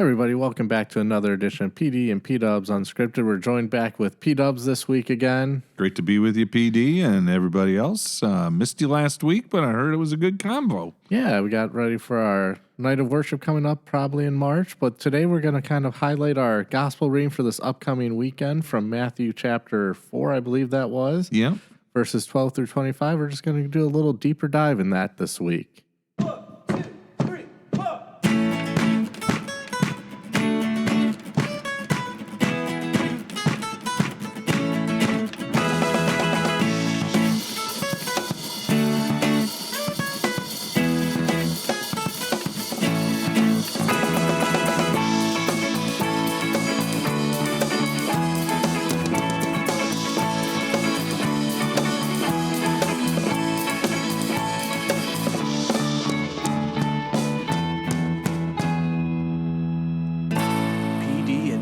Everybody, welcome back to another edition of PD and P-Dubs Unscripted. We're joined back with P-Dubs this week again. Great to be with you, PD, and everybody else. Missed you last week, but I heard it was a good combo. Yeah, we got ready for our night of worship coming up probably in March, but today we're going to kind of highlight our gospel reading for this upcoming weekend from Matthew chapter 4, I believe that was. Yeah. Verses 12 through 25. We're just going to do a little deeper dive in that this week.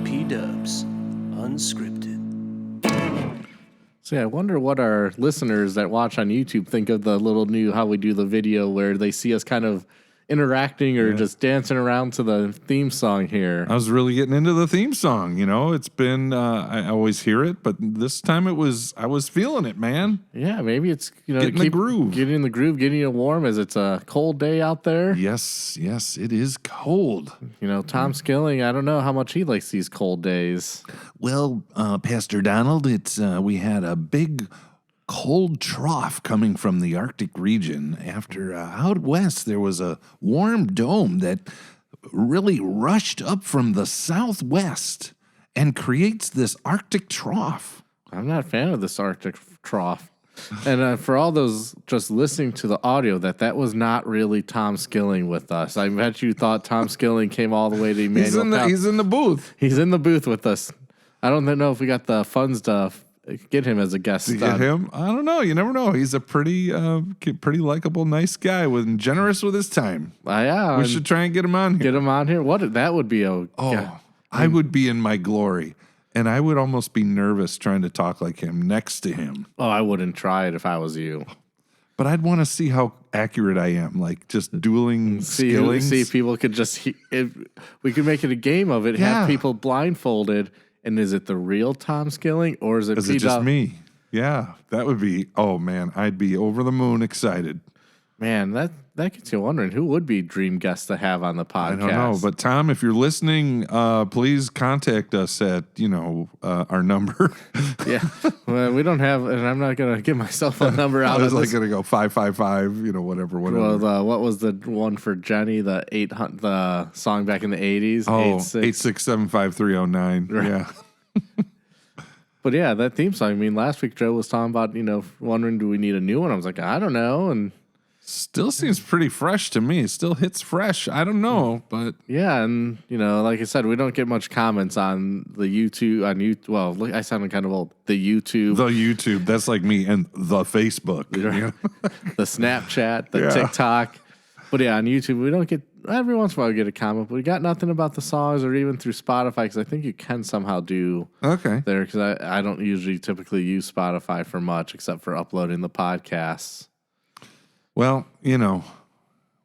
P-Dubs Unscripted. So yeah, I wonder what our listeners that watch on YouTube think of the little new how we do the video where they see us kind of interacting or just dancing around to the theme song here. I was really getting into the theme song. You know, it's been, I always hear it, but this time I was feeling it, man. Yeah, maybe it's, Getting the groove. Getting in the groove, getting you warm as it's a cold day out there. Yes, it is cold. Tom Skilling, I don't know how much he likes these cold days. Well, Pastor Donald, it's we had a big cold trough coming from the Arctic region. After out west, there was a warm dome that really rushed up from the southwest and creates this Arctic trough. I'm not a fan of this Arctic trough. And for all those just listening to the audio, that was not really Tom Skilling with us. I bet you thought Tom Skilling came all the way to Emmanuel. He's in the booth. He's in the booth with us. I don't know if we got the funds to get him as a guest. To get him? I don't know. You never know. He's a pretty likable, nice guy and generous with his time. Yeah. We should try and get him on here. Get him on here? That would be I would be in my glory. And I would almost be nervous trying to talk like him next to him. Oh, I wouldn't try it if I was you. But I'd want to see how accurate I am, like just dueling skillings. See if people could we could make it a game of it, have people blindfolded. And is it the real Tom Skilling or is it just me? Yeah, that would be, oh man, I'd be over the moon excited. Man, that gets you wondering who would be dream guests to have on the podcast. I don't know, but Tom, if you're listening, please contact us at, our number. Yeah, well, we don't have, and I'm not going to give myself a number out. I was like going to go 555, whatever. Well, what was the one for Jenny, the song back in the 80s? Oh, 8675309. Right. Yeah. But yeah, that theme song, I mean, last week Joe was talking about, wondering, do we need a new one? I was like, I don't know, and still seems pretty fresh to me. It still hits fresh. I don't know, but yeah, and like I said, we don't get much comments on the YouTube. Well, I sounded kind of old. The YouTube. That's like me, and the Facebook, the Snapchat, the TikTok. But yeah, on YouTube, we don't get every once in a while we get a comment, but we got nothing about the songs or even through Spotify because I think you can somehow do there because I don't usually typically use Spotify for much except for uploading the podcasts. Well,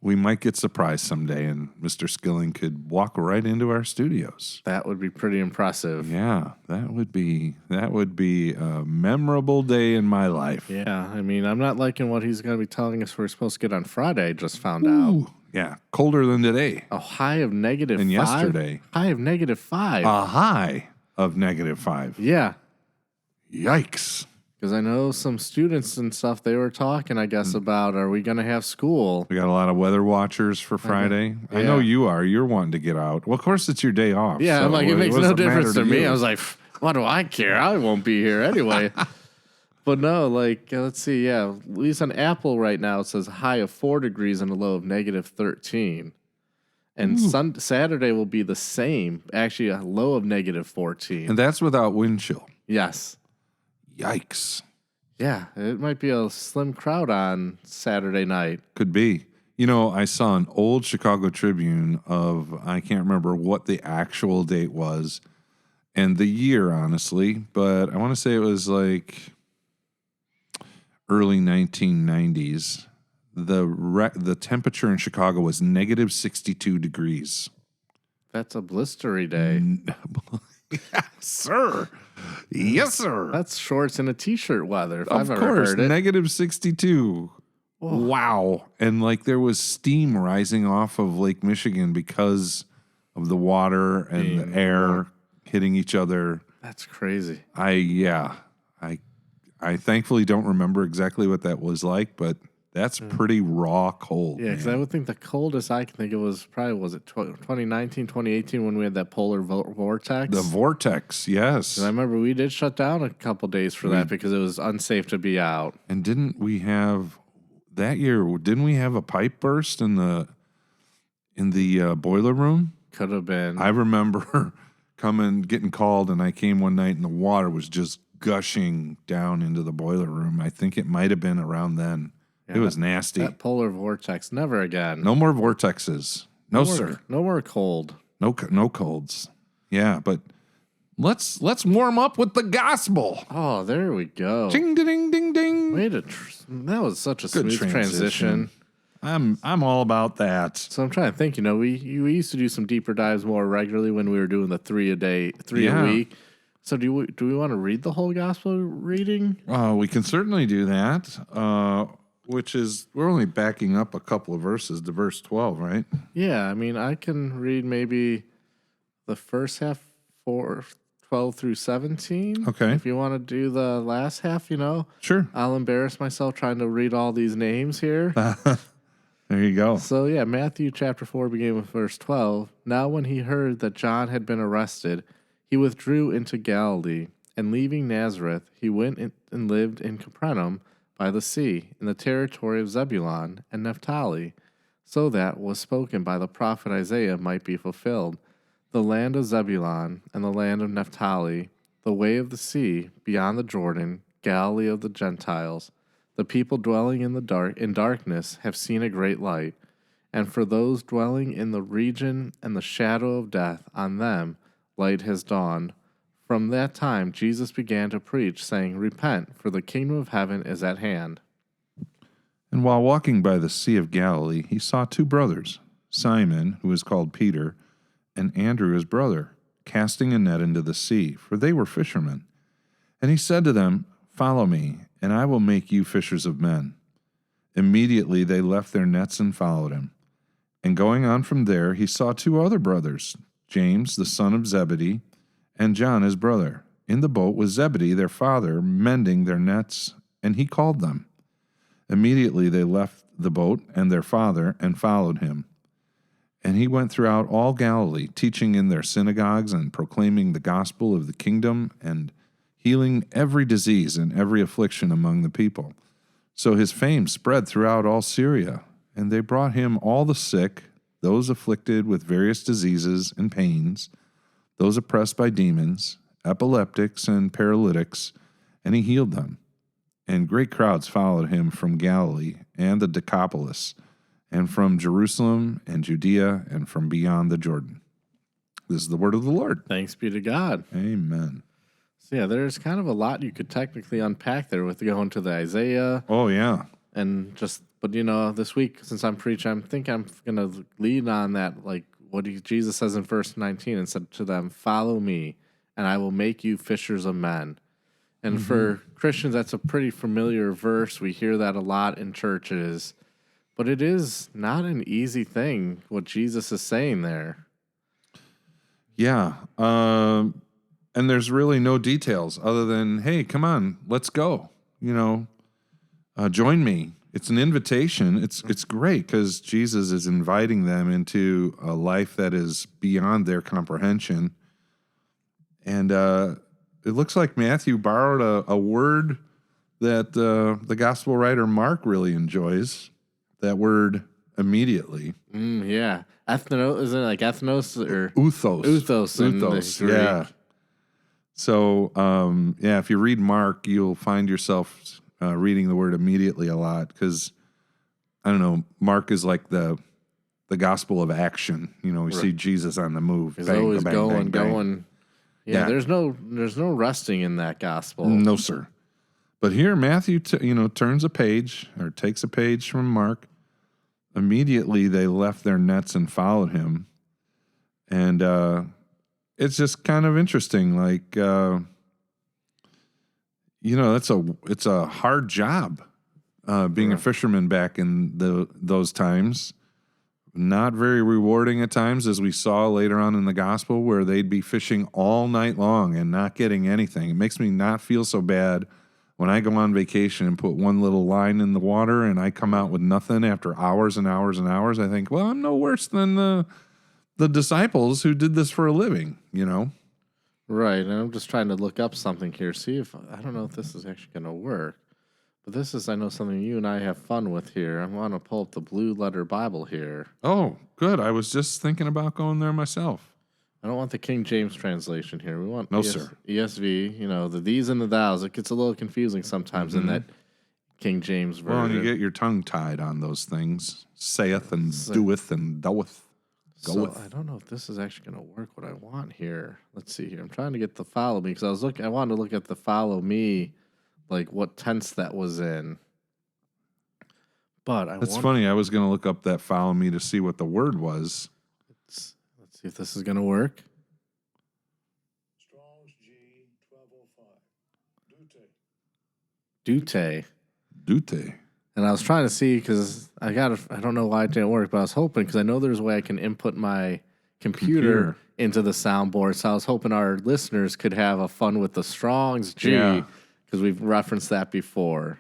we might get surprised someday, and Mr. Skilling could walk right into our studios. That would be pretty impressive. Yeah, that would be a memorable day in my life. Yeah, I mean, I'm not liking what he's going to be telling us we're supposed to get on Friday. I just found out. Yeah, colder than today. A high of -5. And yesterday. High of -5. A high of -5. Yeah. Yikes. Because I know some students and stuff, they were talking, I guess, about, are we going to have school? We got a lot of weather watchers for Friday. Yeah. I know you are. You're wanting to get out. Well, of course, it's your day off. Yeah, so I'm like, it makes no difference to me. I was like, what do I care? I won't be here anyway. But no, let's see. Yeah, at least on Apple right now, it says high of 4 degrees and a low of -13. And Saturday will be the same. Actually, a low of -14. And that's without wind chill. Yes. Yikes. Yeah, it might be a slim crowd on Saturday night. Could be. I saw an old Chicago Tribune of, I can't remember what the actual date was and the year, honestly, but I want to say it was like early 1990s. The temperature in Chicago was -62 degrees. That's a blistery day. Yes, sir. Yes, sir. That's shorts and a t-shirt weather, if Of I've ever course, heard it. negative 62. Wow. And like there was steam rising off of Lake Michigan because of the water and the air hitting each other. That's crazy. I thankfully don't remember exactly what that was like, but that's pretty raw cold. Yeah, because I would think the coldest I can think of was probably, was it 2019, 2018 when we had that polar vortex? The vortex, yes. And I remember we did shut down a couple days for that because it was unsafe to be out. And didn't we have that year? Didn't we have a pipe burst in the boiler room? Could have been. I remember getting called, and I came one night, and the water was just gushing down into the boiler room. I think it might have been around then. It was nasty. That polar vortex, never again. No more vortexes. No, sir. No more cold. No colds. Yeah, but let's warm up with the gospel. Oh, there we go. Ding, ding, ding, ding. That was such a Good smooth transition. I'm all about that. So I'm trying to think. We used to do some deeper dives more regularly when we were doing the 3 a week. So do we want to read the whole gospel reading? We can certainly do that. Which is, we're only backing up a couple of verses to verse 12, right? Yeah, I can read maybe the first half, 12 through 17. Okay. If you want to do the last half, Sure. I'll embarrass myself trying to read all these names here. There you go. So, yeah, Matthew chapter 4 began with verse 12. Now when he heard that John had been arrested, he withdrew into Galilee, and leaving Nazareth, he went and lived in Capernaum, by the sea, in the territory of Zebulun and Naphtali, so that was spoken by the prophet Isaiah might be fulfilled. The land of Zebulun and the land of Naphtali, the way of the sea, beyond the Jordan, Galilee of the Gentiles. The people dwelling in darkness have seen a great light, and for those dwelling in the region and the shadow of death, on them light has dawned. From that time, Jesus began to preach, saying, Repent, for the kingdom of heaven is at hand. And while walking by the Sea of Galilee, he saw 2 brothers, Simon, who is called Peter, and Andrew his brother, casting a net into the sea, for they were fishermen. And he said to them, Follow me, and I will make you fishers of men. Immediately they left their nets and followed him. And going on from there, he saw 2 other brothers, James, the son of Zebedee, and John his brother, in the boat with Zebedee their father, mending their nets, and he called them. Immediately they left the boat and their father and followed him. And he went throughout all Galilee, teaching in their synagogues and proclaiming the gospel of the kingdom and healing every disease and every affliction among the people. So his fame spread throughout all Syria, and they brought him all the sick, those afflicted with various diseases and pains, those oppressed by demons, epileptics, and paralytics, and he healed them. And great crowds followed him from Galilee and the Decapolis, and from Jerusalem and Judea, and from beyond the Jordan. This is the word of the Lord. Thanks be to God. Amen. So, yeah, there's kind of a lot you could technically unpack there with going to the Isaiah. Oh, yeah. And but this week, since I'm preaching, I'm going to lead on that, like, what Jesus says in verse 19, and said to them, Follow me, and I will make you fishers of men. And for Christians, that's a pretty familiar verse. We hear that a lot in churches. But it is not an easy thing, what Jesus is saying there. Yeah. And there's really no details other than, hey, come on, let's go. Join me. It's an invitation. It's great because Jesus is inviting them into a life that is beyond their comprehension. And it looks like Matthew borrowed a word that the gospel writer Mark really enjoys. That word, immediately. Yeah. Ethnos, isn't it like ethnos or? Uthos. Uthos. Yeah. So, if you read Mark, you'll find yourself reading the word immediately a lot because, I don't know, Mark is like the gospel of action. We see Jesus on the move. He's bang, always bang, going, bang, bang. going. Yeah, there's no resting in that gospel. No, sir. But here Matthew, turns a page or takes a page from Mark. Immediately they left their nets and followed him. And it's just kind of interesting. Like, it's a hard job being a fisherman back in those times. Not very rewarding at times, as we saw later on in the gospel, where they'd be fishing all night long and not getting anything. It makes me not feel so bad when I go on vacation and put one little line in the water and I come out with nothing after hours and hours and hours. I think, well, I'm no worse than the disciples who did this for a living, Right, and I'm just trying to look up something here, see if, I don't know if this is actually going to work. But this is, I know, something you and I have fun with here. I want to pull up the Blue Letter Bible here. Oh, good. I was just thinking about going there myself. I don't want the King James translation here. We want sir. ESV, the these and the thous. It gets a little confusing sometimes in that King James version. Well, and you get your tongue tied on those things. Saith and doeth and doeth. So I don't know if this is actually going to work what I want here. Let's see here. I'm trying to get the follow me because I wanted to look at the follow me, like what tense that was in. But That's funny. I was going to look up that follow me to see what the word was. Let's see if this is going to work. Strong's G 1205. Dute. And I was trying to see because I don't know why it didn't work, but I was hoping because I know there's a way I can input my computer into the soundboard. So I was hoping our listeners could have a fun with the Strong's G because we've referenced that before.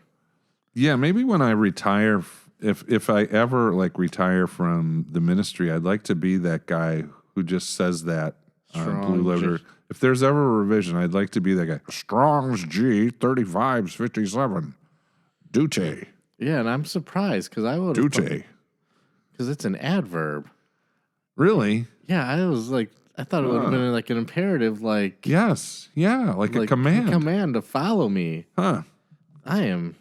Yeah, maybe when I retire, if I ever retire from the ministry, I'd like to be that guy who just says that Blue Letter. If there's ever a revision, I'd like to be that guy. Strong's G 3557. Dute. Yeah, and I'm surprised because I would Dute. Because it's an adverb. Really? Yeah, I thought it would have been like an imperative, Yes, yeah, like a command. A command to follow me. Huh. I am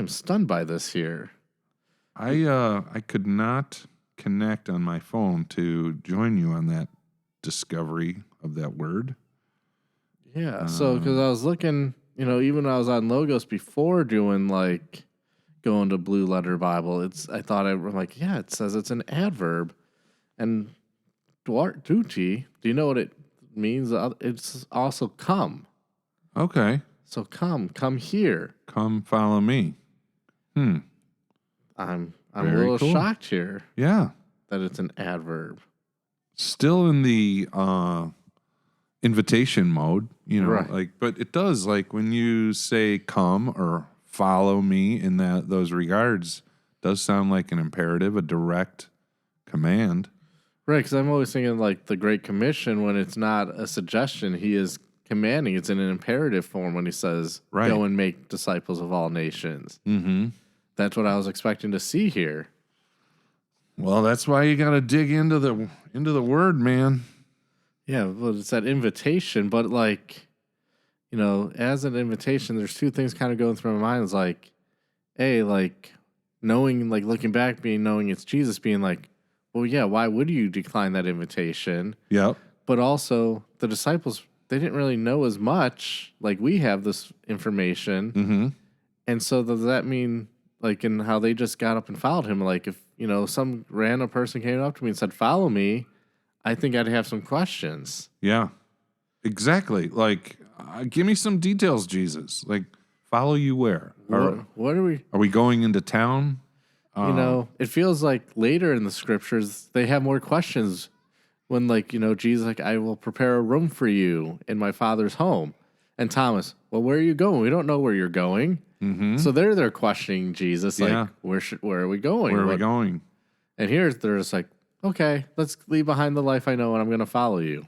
stunned by this here. I could not connect on my phone to join you on that discovery of that word. Yeah, so because I was looking, even when I was on Logos before doing going to Blue Letter Bible, it says it's an adverb, and duty. Do you know what it means? It's also come. Okay. So come here. Come follow me. I'm a little shocked here. Yeah. That it's an adverb. Still in the invitation mode, right. But it does when you say come or follow me in those regards, does sound like an imperative, a direct command. Right, because I'm always thinking the Great Commission when it's not a suggestion, he is commanding. It's in an imperative form when he says, go and make disciples of all nations. Mm-hmm. That's what I was expecting to see here. Well, that's why you got to dig into the word, man. Yeah, well, it's that invitation, but as an invitation, there's two things kind of going through my mind. It's knowing, looking back, knowing it's Jesus, being well, yeah, why would you decline that invitation? Yep. But also, the disciples, they didn't really know as much. We have this information. Mm-hmm. And so does that mean, in how they just got up and followed him? If, some random person came up to me and said, follow me, I think I'd have some questions. Yeah, exactly. Give me some details, Jesus. Follow you where? What are we? Are we going into town? It feels like later in the scriptures, they have more questions when, Jesus, I will prepare a room for you in my Father's home. And Thomas, well, where are you going? We don't know where you're going. Mm-hmm. So they're questioning Jesus, where are we going? Where are we going? And here they're just okay, let's leave behind the life I know and I'm going to follow you.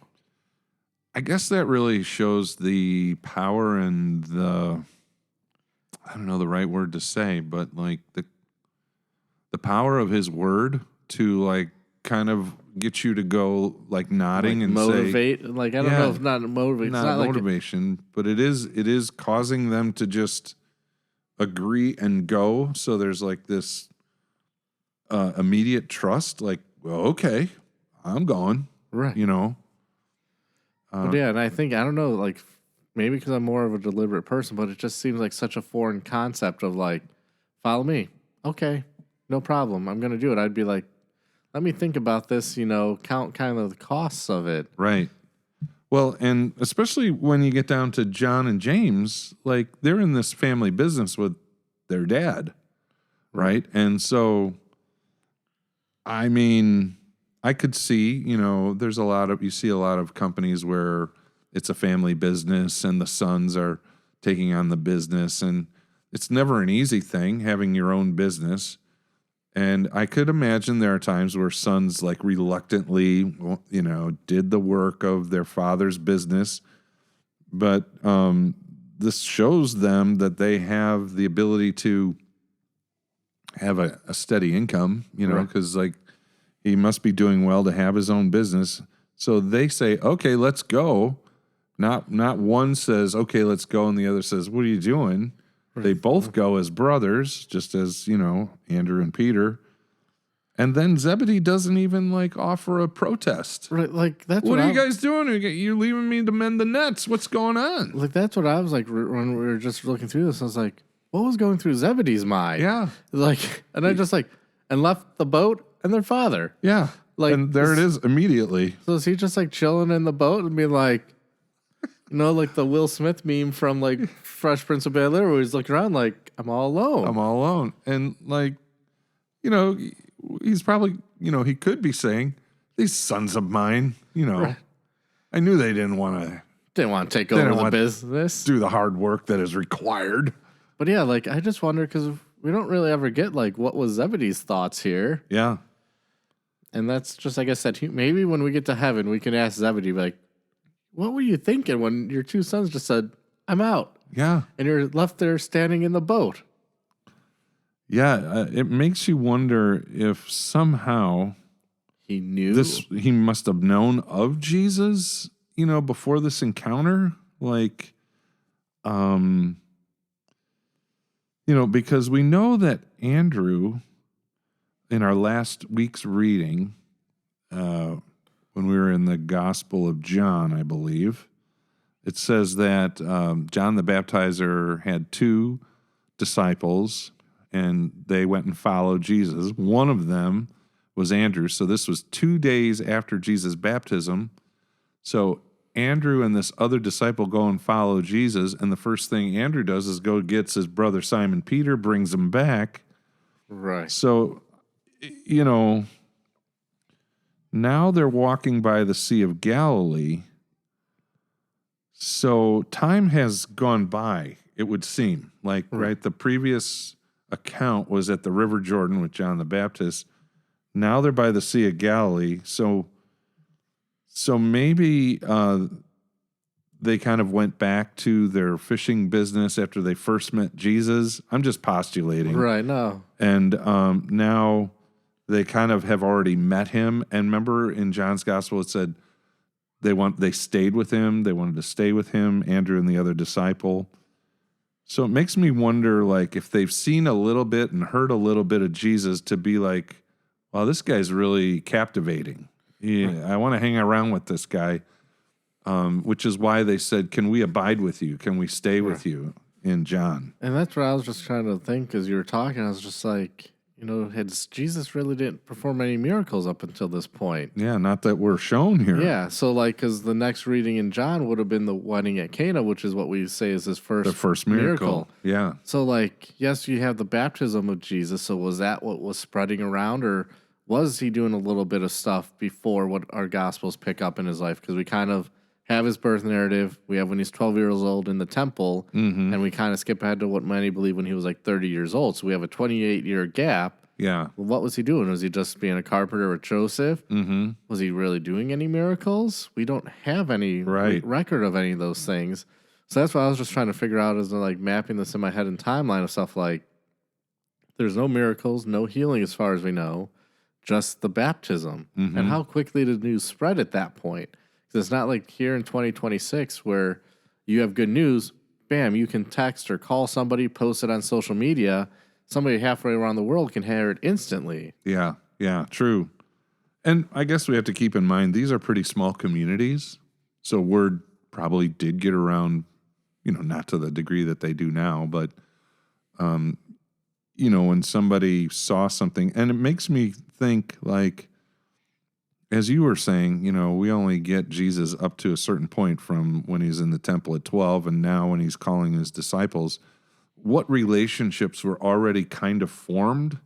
I guess that really shows the power and I don't know the right word to say, but the power of his word to kind of get you to go nodding and motivate. Say, I don't know if not motivate. It's not motivation, but it is causing them to just agree and go. So there's this immediate trust. Well, okay, I'm going. Right. But and I think, I don't know, maybe because I'm more of a deliberate person, but it just seems like such a foreign concept of follow me. Okay, no problem. I'm going to do it. I'd be let me think about this, count kind of the costs of it. Right. Well, and especially when you get down to John and James, like they're in this family business with their dad, right? And so, I mean, I could see, there's you see a lot of companies where it's a family business and the sons are taking on the business, and it's never an easy thing having your own business. And I could imagine there are times where sons like reluctantly, did the work of their father's business. But this shows them that they have the ability to have a steady income, because like he must be doing well to have his own business. So they say, okay, let's go. Not one says, okay, let's go, and the other says, what are you doing? They both go as brothers, just as, Andrew and Peter. And then Zebedee doesn't even like offer a protest. Right, like that's what are you guys doing? You're leaving me to mend the nets. What's going on? Like that's what I was like when we were just looking through this. I was like, what was going through Zebedee's mind? Yeah. Like, and I just and left the boat and their father. Yeah. Like, and there it is immediately. So is he just like chilling in the boat and being like, like the Will Smith meme from like Fresh Prince of Bel-Air where he's looking around like, I'm all alone. And like, he's probably, he could be saying, these sons of mine, Right. I knew they didn't want to take over the business. Do the hard work that is required. But yeah, like I just wonder because we don't really ever get like what was Zebedee's thoughts here. Yeah. And that's just, I guess, that maybe when we get to heaven, we can ask Zebedee, like, what were you thinking when your two sons just said, I'm out? Yeah. And you're left there standing in the boat. Yeah. It makes you wonder if somehow he knew he must have known of Jesus, before this encounter. Like, because we know that Andrew, in our last week's reading, when we were in the Gospel of John, I believe, it says that John the Baptizer had two disciples, and they went and followed Jesus. One of them was Andrew. So this was 2 days after Jesus' baptism. So Andrew and this other disciple go and follow Jesus, and the first thing Andrew does is go gets his brother Simon Peter, brings him back. Right. So, now they're walking by the Sea of Galilee. So time has gone by, it would seem. Like, right, the previous account was at the River Jordan with John the Baptist. Now they're by the Sea of Galilee. So maybe they kind of went back to their fishing business after they first met Jesus. I'm just postulating. Right, no. And now they kind of have already met him. And remember in John's gospel, it said they stayed with him. They wanted to stay with him, Andrew and the other disciple. So it makes me wonder, like, if they've seen a little bit and heard a little bit of Jesus to be like, wow, this guy's really captivating. Yeah, I want to hang around with this guy, which is why they said, can we abide with you? Can we stay with you in John? And that's what I was just trying to think as you were talking. I was just like, Jesus really didn't perform any miracles up until this point. Yeah, not that we're shown here. Yeah, so because the next reading in John would have been the wedding at Cana, which is what we say is his first miracle. Yeah. So yes, you have the baptism of Jesus. So was that what was spreading around, or was he doing a little bit of stuff before what our Gospels pick up in his life? Because we kind of have his birth narrative. We have when he's 12 years old in the temple, and we kind of skip ahead to what many believe when he was 30 years old. So we have a 28-year gap. Yeah. Well, what was he doing? Was he just being a carpenter with Joseph? Mm-hmm. Was he really doing any miracles? We don't have any record of any of those things. So that's what I was just trying to figure out as mapping this in my head and timeline of stuff there's no miracles, no healing as far as we know, just the baptism. Mm-hmm. And how quickly did news spread at that point? Because it's not like here in 2026 where you have good news, bam, you can text or call somebody, post it on social media. Somebody halfway around the world can hear it instantly. Yeah, true. And I guess we have to keep in mind, these are pretty small communities. So word probably did get around, not to the degree that they do now, but, when somebody saw something, and it makes me think as you were saying, we only get Jesus up to a certain point from when he's in the temple at 12 and now when he's calling his disciples. What relationships were already kind of formed,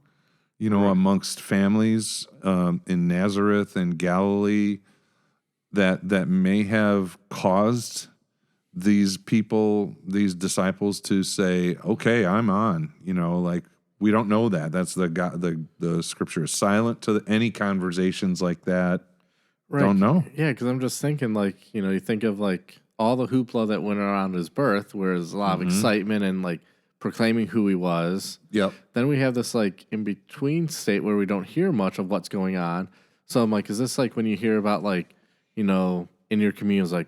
amongst families in Nazareth and Galilee that may have caused these disciples to say, okay, I'm on, we don't know that. That's the scripture is silent to any conversations like that. Right. Don't know. Yeah, because I'm just thinking, you think of all the hoopla that went around his birth, where there's a lot of excitement and proclaiming who he was. Yep. Then we have this in between state where we don't hear much of what's going on. So I'm like, is this when you hear about in your community,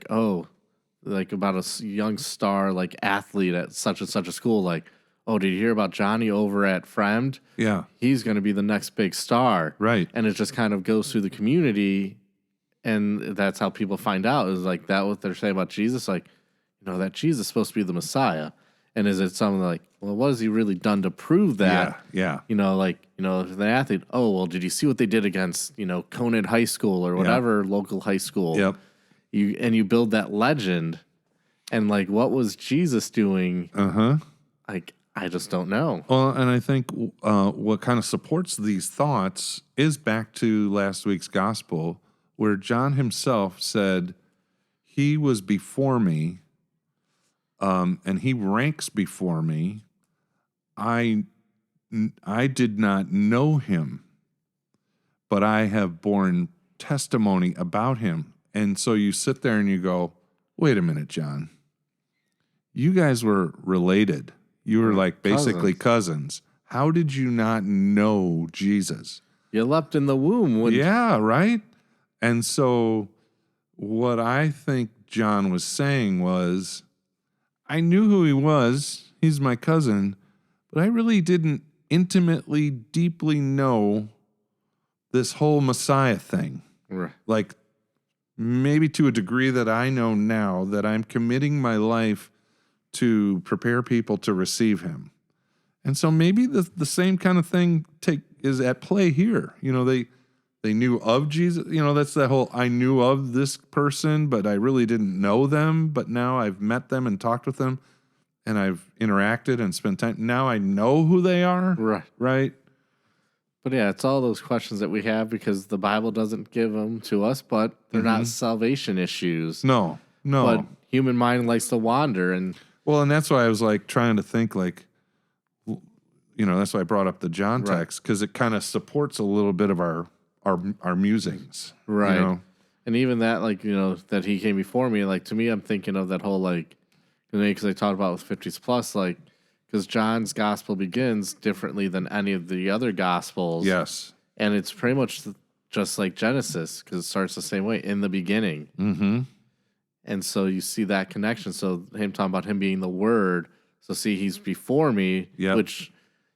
it's about a young star athlete at such and such a school, oh, did you hear about Johnny over at Fremd? Yeah. He's going to be the next big star. Right. And it just kind of goes through the community, and that's how people find out, is that what they're saying about Jesus, that Jesus is supposed to be the Messiah. And is it something well, what has he really done to prove that? Yeah. The athlete, oh, well, did you see what they did against, Conant High School or whatever local high school? Yep. You build that legend, and what was Jesus doing? I just don't know. Well, and I think what kind of supports these thoughts is back to last week's gospel, where John himself said, he was before me, and he ranks before me. I did not know him, but I have borne testimony about him. And so you sit there and you go, wait a minute, John. You guys were related. You were basically cousins. How did you not know Jesus? You leapt in the womb. Yeah, right? And so what I think John was saying was, I knew who he was. He's my cousin. But I really didn't intimately, deeply know this whole Messiah thing. Right. Maybe to a degree that I know now, that I'm committing my life to prepare people to receive him. And so maybe the same kind of thing is at play here. They knew of Jesus. That's the whole, I knew of this person, but I really didn't know them. But now I've met them and talked with them, and I've interacted and spent time. Now I know who they are. Right. But yeah, it's all those questions that we have because the Bible doesn't give them to us, but they're not salvation issues. No. But human mind likes to wander. And that's why I was trying to think that's why I brought up the John text, because it kind of supports a little bit of our musings. Right. And even that, that he came before me, to me, I'm thinking of that whole, because I talked about with 50s plus, because John's gospel begins differently than any of the other gospels. Yes. And it's pretty much just like Genesis, because it starts the same way, in the beginning. Mm-hmm. And so you see that connection. So him talking about him being the Word. So see, he's before me, which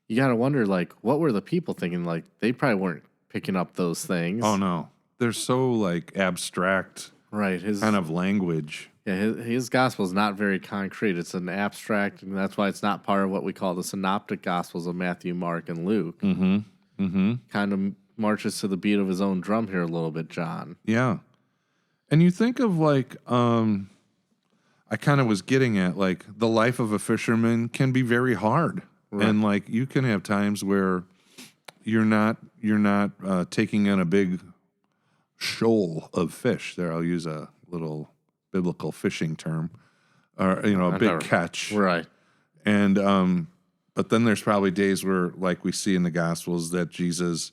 you got to wonder, what were the people thinking? They probably weren't picking up those things. Oh, no. They're so, abstract kind of language. Yeah, his gospel is not very concrete. It's an abstract, and that's why it's not part of what we call the synoptic gospels of Matthew, Mark, and Luke. Mm-hmm. Mm-hmm. Kind of marches to the beat of his own drum here a little bit, John. Yeah. And you think of I kind of was getting at the life of a fisherman can be very hard. Right. And you can have times where you're not taking in a big shoal of fish. There, I'll use a little biblical fishing term, or a big catch. Right. And but then there's probably days where we see in the Gospels that Jesus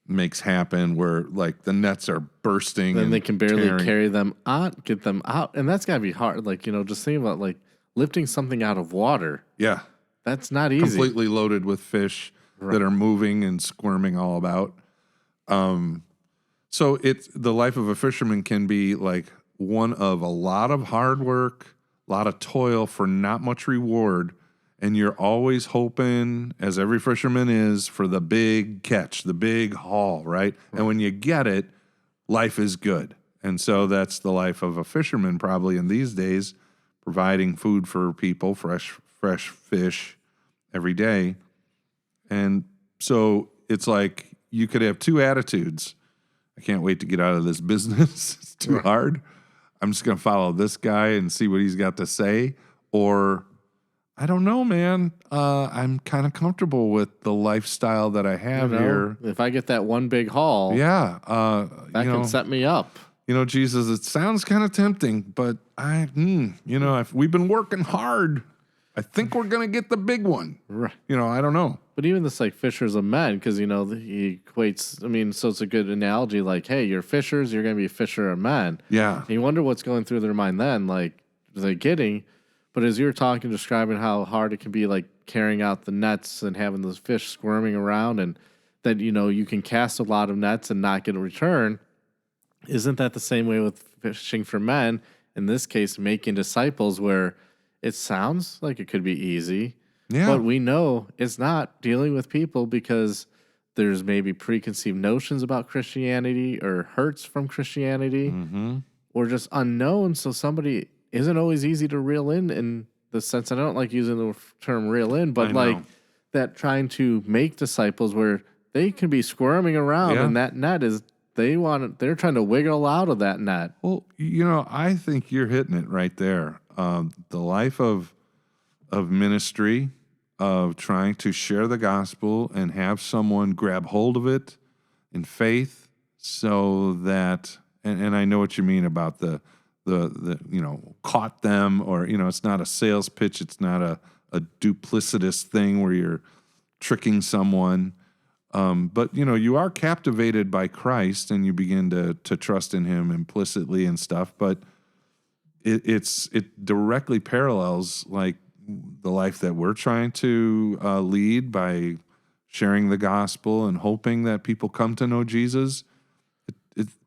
makes happen where the nets are bursting. Then they can barely carry them out, get them out. And that's got to be hard. Just think about lifting something out of water. Yeah. That's not easy. Completely loaded with fish that are moving and squirming all about. So the life of a fisherman can be one of a lot of hard work, a lot of toil for not much reward. And you're always hoping, as every fisherman is, for the big catch, the big haul, right? And when you get it, life is good. And so that's the life of a fisherman probably in these days, providing food for people, fresh fish every day. And so it's you could have two attitudes. I can't wait to get out of this business. It's too hard. I'm just going to follow this guy and see what he's got to say. Or I don't know, man. I'm kind of comfortable with the lifestyle that I have here. If I get that one big haul, Yeah. that can set me up. Jesus, it sounds kind of tempting, but if we've been working hard, I think we're going to get the big one. Right. I don't know. But even this, like, fishers of men, because, he equates, so it's a good analogy, like, hey, you're fishers, you're going to be a fisher of men. Yeah. And you wonder what's going through their mind then, like, they're getting, but as you were talking, describing how hard it can be, like, carrying out the nets and having those fish squirming around, and that, you can cast a lot of nets and not get a return, isn't that the same way with fishing for men? In this case, making disciples, where it sounds like it could be easy, but we know it's not dealing with people because there's maybe preconceived notions about Christianity or hurts from Christianity or just unknown. So somebody isn't always easy to reel in the sense, and I don't like using the term reel in, but like that trying to make disciples where they can be squirming around and that net is, they're trying to wiggle out of that net. Well, I think you're hitting it right there. The life of ministry, of trying to share the gospel and have someone grab hold of it in faith, so that, and I know what you mean about the caught them, or it's not a sales pitch, it's not a duplicitous thing where you're tricking someone. But you are captivated by Christ and you begin to trust in him implicitly and stuff. But it directly parallels like the life that we're trying to lead by sharing the gospel and hoping that people come to know Jesus.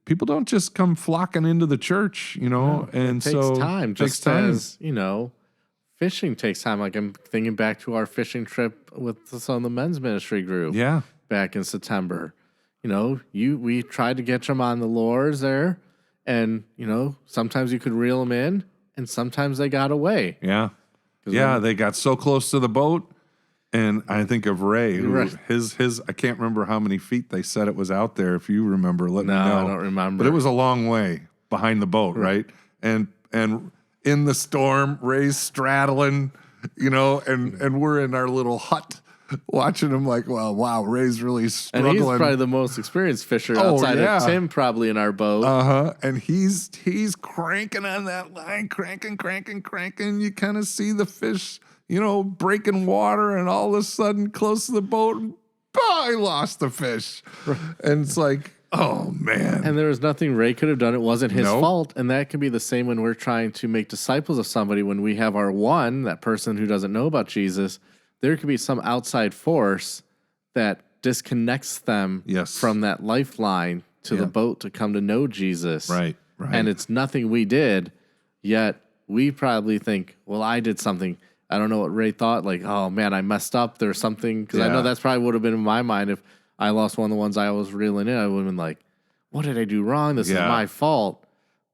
People don't just come flocking into the church, and it takes time. Just as fishing takes time. Like, I'm thinking back to our fishing trip with some of the men's ministry group. Yeah. Back in September, we tried to get them on the lures there, and sometimes you could reel them in, and sometimes they got away. Yeah, they got so close to the boat, and I think of Ray, who his I can't remember how many feet they said it was out there. If you remember, let me know. No, I don't remember. But it was a long way behind the boat, right? And in the storm, Ray's straddling, and we're in our little hut, watching him like, well, wow, Ray's really struggling. And he's probably the most experienced fisher outside of Tim, probably, in our boat. And he's cranking on that line, cranking. You kind of see the fish, breaking water, and all of a sudden, close to the boat, I lost the fish. And it's like, oh, man. And there was nothing Ray could have done. It wasn't his fault. And that can be the same when we're trying to make disciples of somebody. When we have our one, that person who doesn't know about Jesus, there could be some outside force that disconnects them from that lifeline to the boat to come to know Jesus. Right. And it's nothing we did, yet we probably think, well, I did something. I don't know what Ray thought, like, oh, man, I messed up. There's something, because I know that's probably would have been in my mind if I lost one of the ones I was reeling in. I would have been like, what did I do wrong? This is my fault.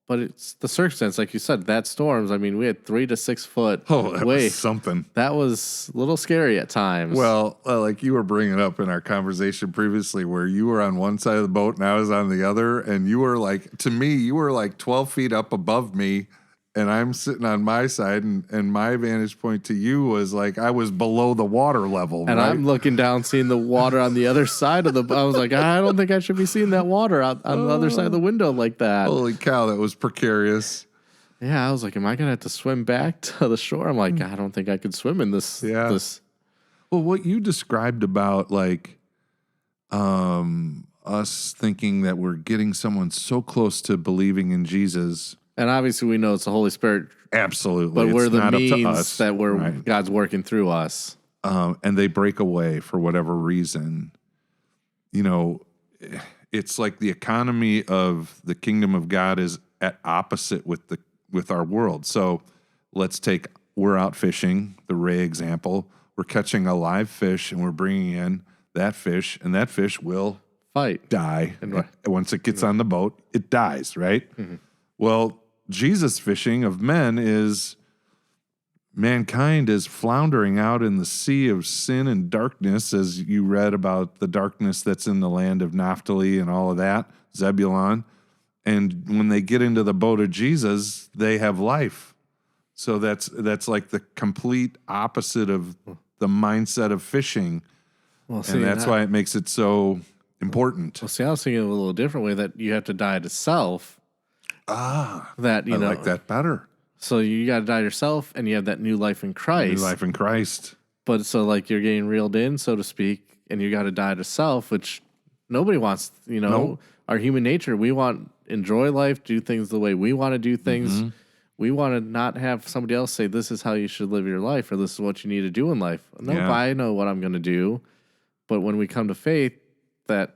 But it's the circumstance, like you said, that storms. I mean, we had 3 to 6 foot that wave. was something. That was a little scary at times. Well, like you were bringing up in our conversation previously, where you were on one side of the boat and I was on the other, and you were like, to me, you were like 12 feet up above me, and I'm sitting on my side, and my vantage point to you was like I was below the water level. And right? I'm looking down, seeing the water on the other side of the boat. I was like, I don't think I should be seeing that water out on the other side of the window like that. Holy cow, that was precarious. Yeah, I was like, am I going to have to swim back to the shore? I'm like, I don't think I could swim in this. This. Well, what you described about like us thinking that we're getting someone so close to believing in Jesus. And obviously we know it's the Holy Spirit. Absolutely. But we're it's the means that God's working through us. And they break away for whatever reason. It's like the economy of the kingdom of God is at opposite with our world. So let's take, we're out fishing, the Ray example. We're catching a live fish and we're bringing in that fish, and that fish will die. And once it gets on the boat, it dies, right? Mm-hmm. Well, Jesus fishing of men is mankind is floundering out in the sea of sin and darkness, as you read about the darkness that's in the land of Naphtali and all of that, Zebulun. And when they get into the boat of Jesus, they have life. So that's like the complete opposite of the mindset of fishing. Well, And that's why it makes it so important. Well, see, I was thinking a little different way that you have to die to self. That, I like that better. So you got to die to yourself, and you have that new life in Christ. New life in Christ. But so like you're getting reeled in, so to speak, and you got to die to self, which nobody wants. Nope. Our human nature, we want enjoy life, do things the way we want to do things. Mm-hmm. We want to not have somebody else say this is how you should live your life, or this is what you need to do in life. No, Yeah. I know what I'm going to do. But when we come to faith, that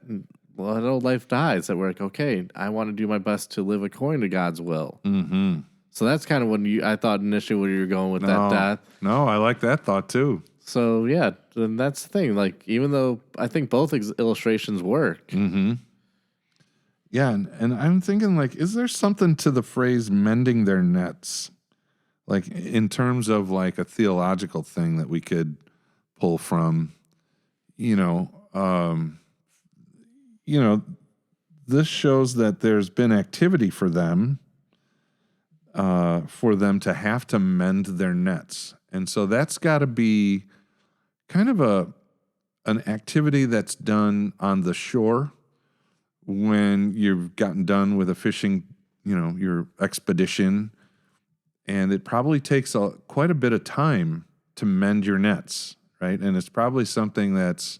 old life dies. That we're like, okay, I want to do my best to live according to God's will. Mm-hmm. So that's kind of what I thought initially when you were going with that death. No, I like that thought too. So yeah, and that's the thing. Like, even though I think both illustrations work, Yeah, and I'm thinking, like, is there something to the phrase mending their nets? Like, in terms of, like, a theological thing that we could pull from, this shows that there's been activity for them to have to mend their nets. And so that's got to be kind of an activity that's done on the shore when you've gotten done with a fishing, your expedition, and it probably takes quite a bit of time to mend your nets, right? And it's probably something that's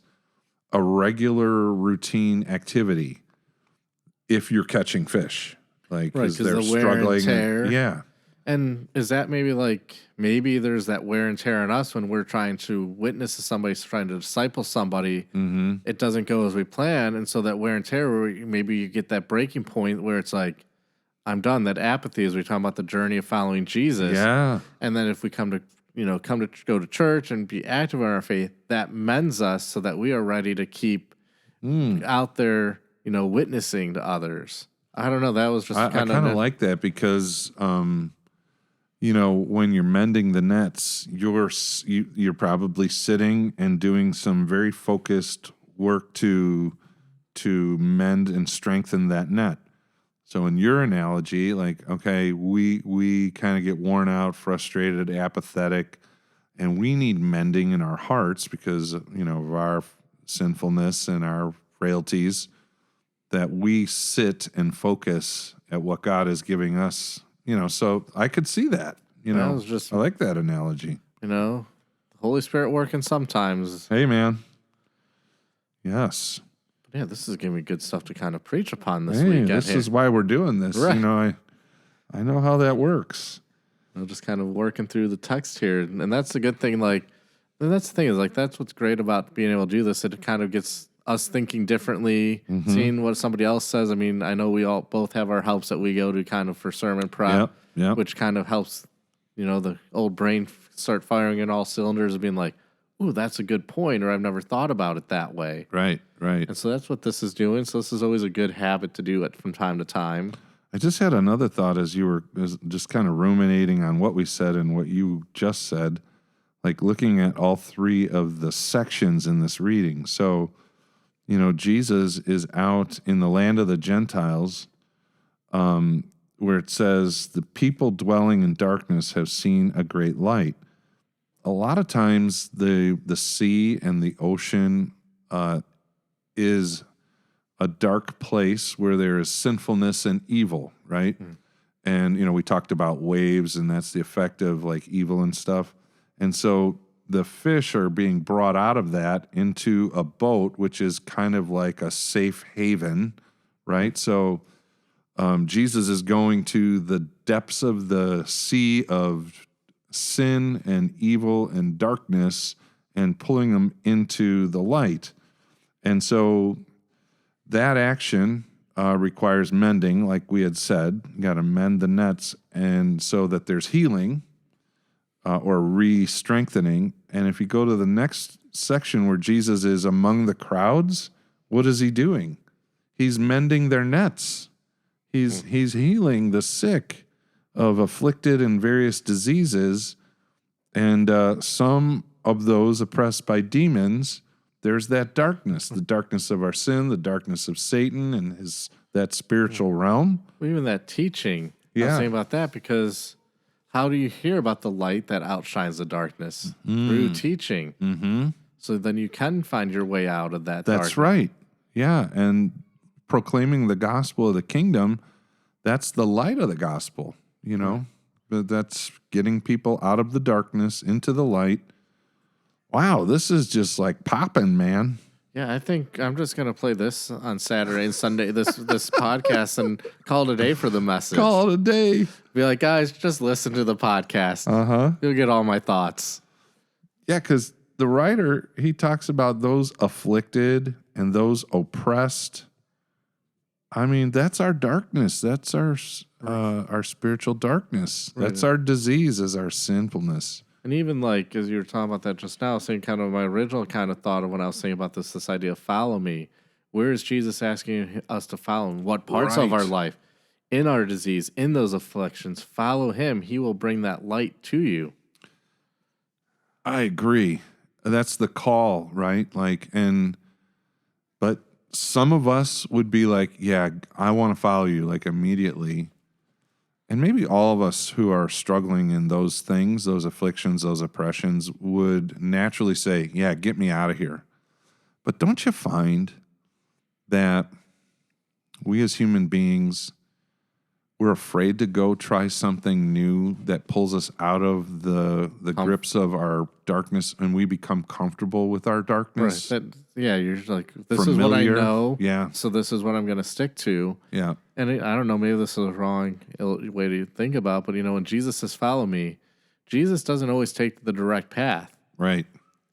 a regular routine activity if you're catching fish, like because they're the wear and struggling. tear. Yeah. And is that maybe there's that wear and tear on us when we're trying to witness to somebody, trying to disciple somebody. Mm-hmm. It doesn't go as we plan. And so that wear and tear, maybe you get that breaking point where it's like, I'm done. That apathy, as we talk about the journey of following Jesus. Yeah. And then if we come to go to church and be active in our faith, that mends us so that we are ready to keep out there, witnessing to others. I don't know. That was just I kind of like that because, when you're mending the nets, you're probably sitting and doing some very focused work to mend and strengthen that net. So in your analogy, like, okay, we kind of get worn out, frustrated, apathetic, and we need mending in our hearts because, of our sinfulness and our frailties, that we sit and focus at what God is giving us. So I could see that, I like that analogy. The Holy Spirit working sometimes. Hey, man. Yes. Yeah, this is giving me good stuff to kind of preach upon this Hey, weekend. this is why we're doing this. Right. I know how that works. Just kind of working through the text here. And that's the good thing. That's what's great about being able to do this. It kind of gets us thinking differently, seeing what somebody else says. I mean, I know we all both have our helps that we go to kind of for sermon prep, which kind of helps, the old brain start firing in all cylinders and being like, ooh, that's a good point, or I've never thought about it that way. Right. And so that's what this is doing. So this is always a good habit to do it from time to time. I just had another thought as you were just kind of ruminating on what we said and what you just said, like looking at all three of the sections in this reading. So, Jesus is out in the land of the Gentiles, where it says, the people dwelling in darkness have seen a great light. A lot of times the sea and the ocean is a dark place where there is sinfulness and evil, right? And, we talked about waves, and that's the effect of like evil and stuff. And so the fish are being brought out of that into a boat, which is kind of like a safe haven, right? So Jesus is going to the depths of the sea of sin and evil and darkness and pulling them into the light. And so that action requires mending, like we had said. You got to mend the nets, and so that there's healing or re-strengthening. And if you go to the next section where Jesus is among the crowds, what is he doing? He's mending their nets. He's healing the sick of afflicted and various diseases. And some of those oppressed by demons, there's that darkness, the darkness of our sin, the darkness of Satan and that spiritual realm. Well, even that teaching. I was Yeah. saying about that because how do you hear about the light that outshines the darkness? Through teaching. Mm-hmm. So then you can find your way out of that darkness. That's right. Yeah. And proclaiming the gospel of the kingdom, that's the light of the gospel, you know? But that's getting people out of the darkness into the light. Wow, this is just like popping, man. Yeah, I think I'm just gonna play this on Saturday and Sunday, this podcast, and call it a day for the message. Call it a day. Be like, guys, just listen to the podcast. You'll get all my thoughts. Yeah, because the writer, he talks about those afflicted and those oppressed. I mean, that's our darkness. That's our spiritual darkness. Right. That's our disease, is our sinfulness. And even like, as you were talking about that just now, saying kind of my original kind of thought of when I was saying about this idea of follow me. Where is Jesus asking us to follow him? What parts of our life, in our disease, in those afflictions, follow him. He will bring that light to you. I agree. That's the call, right? But some of us would be like, yeah, I want to follow you, like immediately. And maybe all of us who are struggling in those things, those afflictions, those oppressions, would naturally say, yeah, get me out of here. But don't you find that we as human beings, we're afraid to go try something new that pulls us out of the grips of our darkness, and we become comfortable with our darkness? Right. You're like, this is what I know. Yeah. So this is what I'm going to stick to. Yeah. And I don't know, maybe this is a wrong way to think about, but when Jesus says follow me, Jesus doesn't always take the direct path. Right.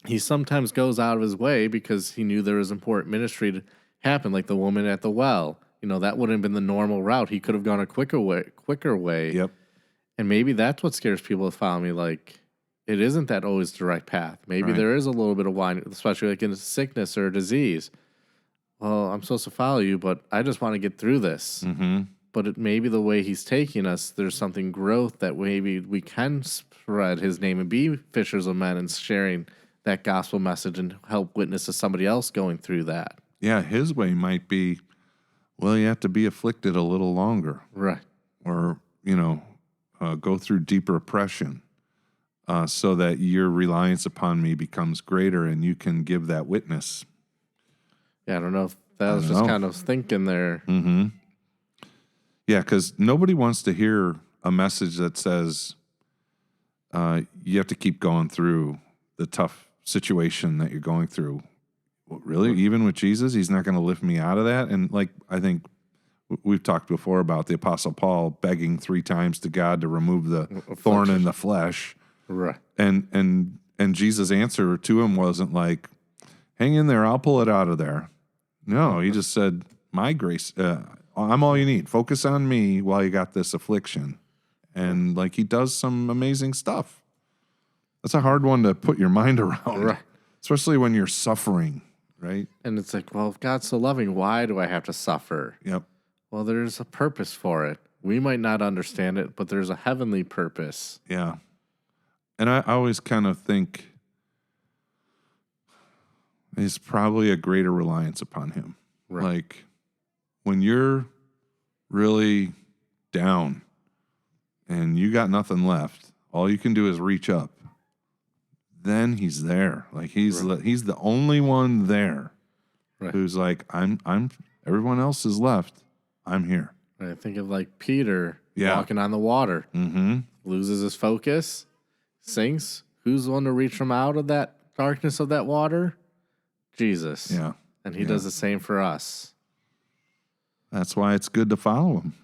He sometimes goes out of his way because he knew there was important ministry to happen, like the woman at the well. That wouldn't have been the normal route. He could have gone a quicker way. Yep. And maybe that's what scares people to follow me. Like, it isn't that always direct path. Maybe there is a little bit of wine, especially like in a sickness or a disease. Well, I'm supposed to follow you, but I just want to get through this. Mm-hmm. But maybe the way he's taking us, there's something growth that maybe we can spread his name and be fishers of men and sharing that gospel message and help witness to somebody else going through that. Yeah, his way might be, well, you have to be afflicted a little longer. Right. Or, go through deeper oppression so that your reliance upon me becomes greater and you can give that witness. Yeah, I don't know if that was just kind of thinking there. Mm-hmm. Yeah, because nobody wants to hear a message that says you have to keep going through the tough situation that you're going through. Well, really? Even with Jesus, he's not going to lift me out of that? And I think we've talked before about the Apostle Paul begging 3 times to God to remove the thorn in the flesh. Right. And Jesus' answer to him wasn't like, hang in there, I'll pull it out of there. No, he just said, my grace, I'm all you need. Focus on me while you got this affliction. And he does some amazing stuff. That's a hard one to put your mind around. Right. Especially when you're suffering, right? And it's like, well, if God's so loving, why do I have to suffer? Yep. Well, there's a purpose for it. We might not understand it, but there's a heavenly purpose. Yeah. And I always kind of think it's probably a greater reliance upon him. Right. When you're really down and you got nothing left, all you can do is reach up. Then he's there. He's the only one there who's like, I'm everyone else is left. I'm here. I think of Peter walking on the water. Mm-hmm. Loses his focus, sinks. Who's the one to reach from out of that darkness of that water? Jesus. Yeah. And he does the same for us. That's why it's good to follow him.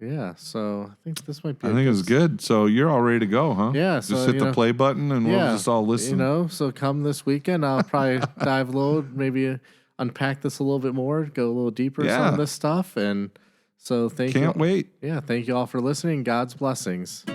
Yeah, so I think this might be. I think it's good. So you're all ready to go, huh? Yeah. Just hit the play button and we'll just all listen. So come this weekend, I'll probably dive low, maybe unpack this a little bit more, go a little deeper in some of this stuff. And so Can't wait. Yeah, thank you all for listening. God's blessings.